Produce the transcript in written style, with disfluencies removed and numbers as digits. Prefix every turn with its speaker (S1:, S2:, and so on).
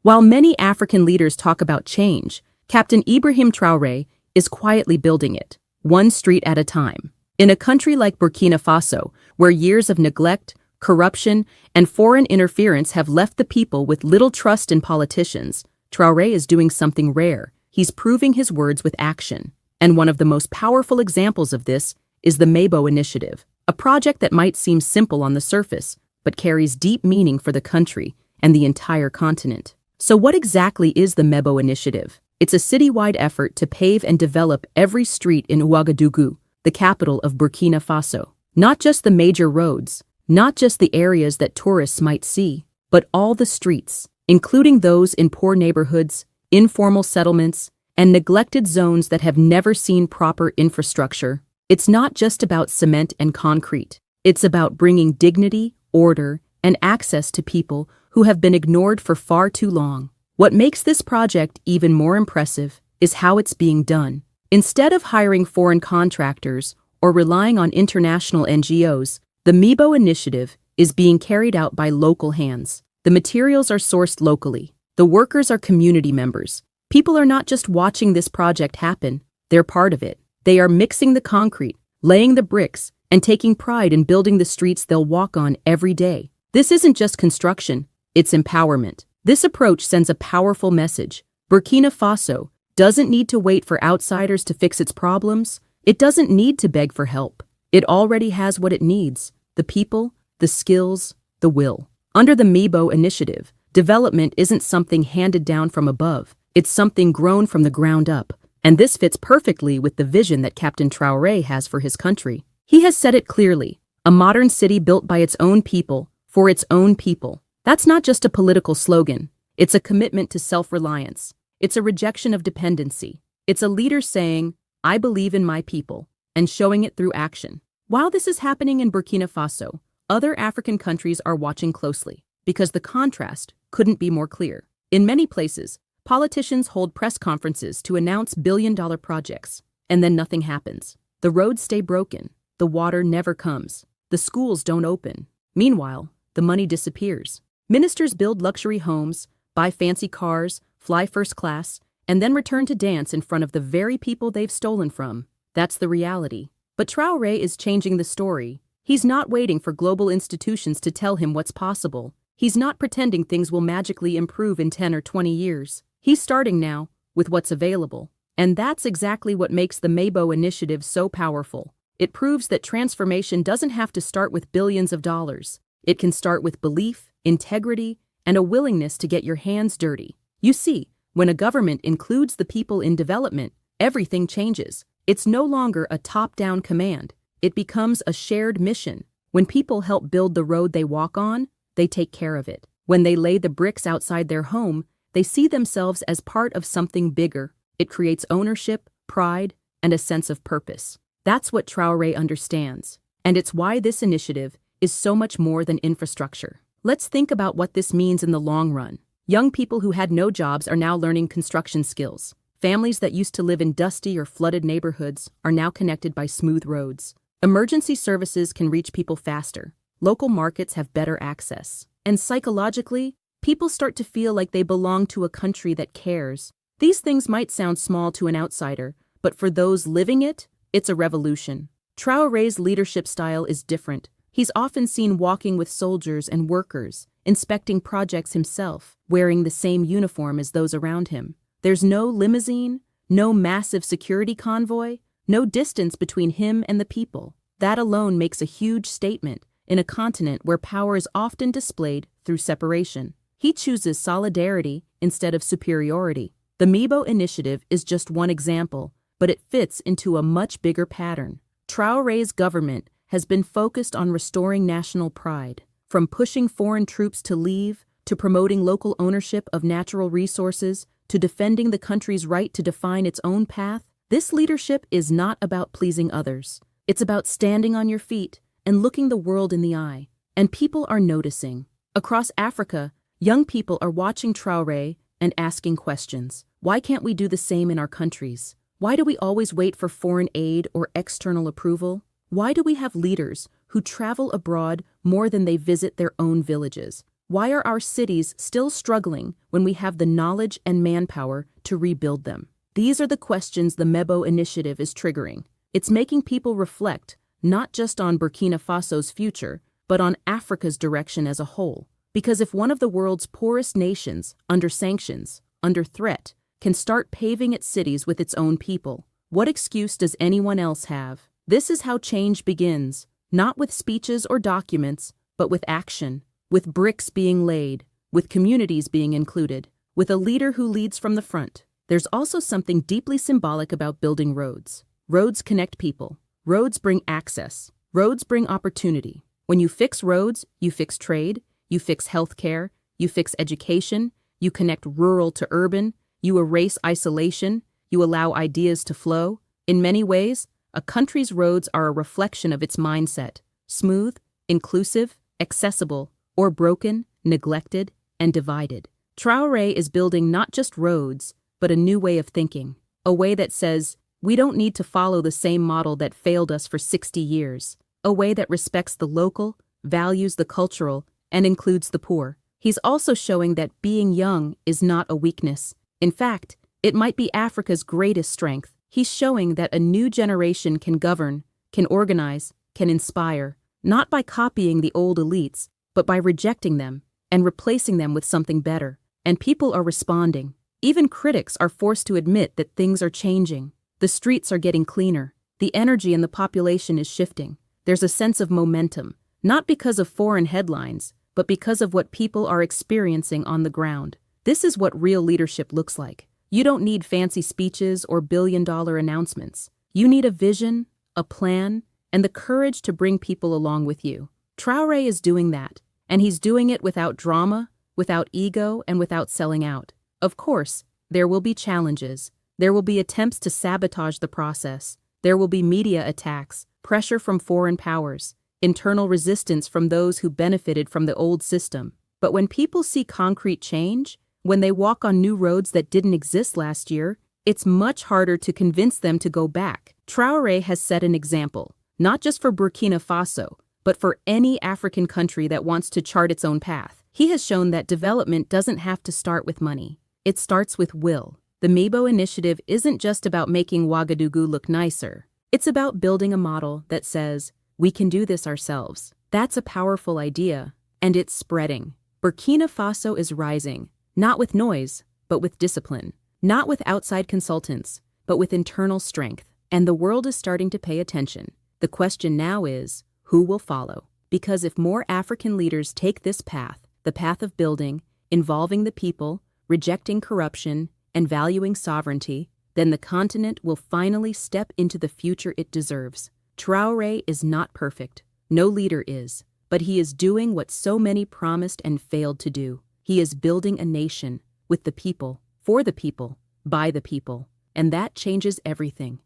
S1: While many African leaders talk about change, Captain Ibrahim Traore is quietly building it, one street at a time. In a country like Burkina Faso, where years of neglect, corruption, and foreign interference have left the people with little trust in politicians, Traore is doing something rare. He's proving his words with action. And one of the most powerful examples of this is the Mabo Initiative, a project that might seem simple on the surface, but carries deep meaning for the country and the entire continent. So what exactly is the Mabo Initiative? It's a citywide effort to pave and develop every street in Ouagadougou, the capital of Burkina Faso. Not just the major roads, not just the areas that tourists might see, but all the streets, including those in poor neighborhoods, informal settlements, and neglected zones that have never seen proper infrastructure. It's not just about cement and concrete. It's about bringing dignity, order, and access to people who have been ignored for far too long. What makes this project even more impressive is how it's being done. Instead of hiring foreign contractors or relying on international NGOs, the Mabo Initiative is being carried out by local hands. The materials are sourced locally. The workers are community members. People are not just watching this project happen, they're part of it. They are mixing the concrete, laying the bricks, and taking pride in building the streets they'll walk on every day. This isn't just construction, it's empowerment. This approach sends a powerful message. Burkina Faso doesn't need to wait for outsiders to fix its problems. It doesn't need to beg for help. It already has what it needs: the people, the skills, the will. Under the Mabo Initiative, development isn't something handed down from above. It's something grown from the ground up. And this fits perfectly with the vision that Captain Traore has for his country. He has said it clearly: a modern city built by its own people, for its own people. That's not just a political slogan. It's a commitment to self-reliance. It's a rejection of dependency. It's a leader saying, "I believe in my people," and showing it through action. While this is happening in Burkina Faso, other African countries are watching closely, because the contrast couldn't be more clear. In many places, politicians hold press conferences to announce billion-dollar projects, and then nothing happens. The roads stay broken. The water never comes. The schools don't open. Meanwhile, the money disappears. Ministers build luxury homes, buy fancy cars, fly first class, and then return to dance in front of the very people they've stolen from. That's the reality. But Traore is changing the story. He's not waiting for global institutions to tell him what's possible. He's not pretending things will magically improve in 10 or 20 years. He's starting now, with what's available. And that's exactly what makes the Mabo Initiative so powerful. It proves that transformation doesn't have to start with billions of dollars. It can start with belief, integrity, and a willingness to get your hands dirty. You see, when a government includes the people in development, everything changes. It's no longer a top-down command. It becomes a shared mission. When people help build the road they walk on, they take care of it. When they lay the bricks outside their home, they see themselves as part of something bigger. It creates ownership, pride, and a sense of purpose. That's what Traore understands. And it's why this initiative is so much more than infrastructure. Let's think about what this means in the long run. Young people who had no jobs are now learning construction skills. Families that used to live in dusty or flooded neighborhoods are now connected by smooth roads. Emergency services can reach people faster. Local markets have better access. And psychologically, people start to feel like they belong to a country that cares. These things might sound small to an outsider, but for those living it, it's a revolution. Traore's leadership style is different. He's often seen walking with soldiers and workers, inspecting projects himself, wearing the same uniform as those around him. There's no limousine, no massive security convoy, no distance between him and the people. That alone makes a huge statement in a continent where power is often displayed through separation. He chooses solidarity instead of superiority. The Mabo Initiative is just one example, but it fits into a much bigger pattern. Traore's government has been focused on restoring national pride, from pushing foreign troops to leave, to promoting local ownership of natural resources, to defending the country's right to define its own path. This leadership is not about pleasing others. It's about standing on your feet and looking the world in the eye. And people are noticing. Across Africa, young people are watching Traore and asking questions. Why can't we do the same in our countries? Why do we always wait for foreign aid or external approval? Why do we have leaders who travel abroad more than they visit their own villages? Why are our cities still struggling when we have the knowledge and manpower to rebuild them? These are the questions the Mebo initiative is triggering. It's making people reflect not just on Burkina Faso's future, but on Africa's direction as a whole. Because if one of the world's poorest nations, under sanctions, under threat, can start paving its cities with its own people, what excuse does anyone else have? This is how change begins, not with speeches or documents, but with action, with bricks being laid, with communities being included, with a leader who leads from the front. There's also something deeply symbolic about building roads. Roads connect people. Roads bring access. Roads bring opportunity. When you fix roads, you fix trade, you fix healthcare, you fix education, you connect rural to urban, you erase isolation, you allow ideas to flow. In many ways, a country's roads are a reflection of its mindset: smooth, inclusive, accessible, or broken, neglected, and divided. Traore is building not just roads, but a new way of thinking, a way that says, we don't need to follow the same model that failed us for 60 years, a way that respects the local, values the cultural, and includes the poor. He's also showing that being young is not a weakness. In fact, it might be Africa's greatest strength. He's showing that a new generation can govern, can organize, can inspire, not by copying the old elites, but by rejecting them and replacing them with something better. And people are responding. Even critics are forced to admit that things are changing. The streets are getting cleaner. The energy in the population is shifting. There's a sense of momentum, not because of foreign headlines, but because of what people are experiencing on the ground. This is what real leadership looks like. You don't need fancy speeches or billion-dollar announcements. You need a vision, a plan, and the courage to bring people along with you. Traore is doing that, and he's doing it without drama, without ego, and without selling out. Of course, there will be challenges. There will be attempts to sabotage the process. There will be media attacks, pressure from foreign powers, internal resistance from those who benefited from the old system. But when people see concrete change, when they walk on new roads that didn't exist last year, it's much harder to convince them to go back. Traore has set an example, not just for Burkina Faso, but for any African country that wants to chart its own path. He has shown that development doesn't have to start with money. It starts with will. The Mebo initiative isn't just about making Ouagadougou look nicer. It's about building a model that says, we can do this ourselves. That's a powerful idea, and it's spreading. Burkina Faso is rising, not with noise, but with discipline. Not with outside consultants, but with internal strength. And the world is starting to pay attention. The question now is, who will follow? Because if more African leaders take this path, the path of building, involving the people, rejecting corruption, and valuing sovereignty, then the continent will finally step into the future it deserves. Traore is not perfect. No leader is. But he is doing what so many promised and failed to do. He is building a nation with the people, for the people, by the people. And that changes everything.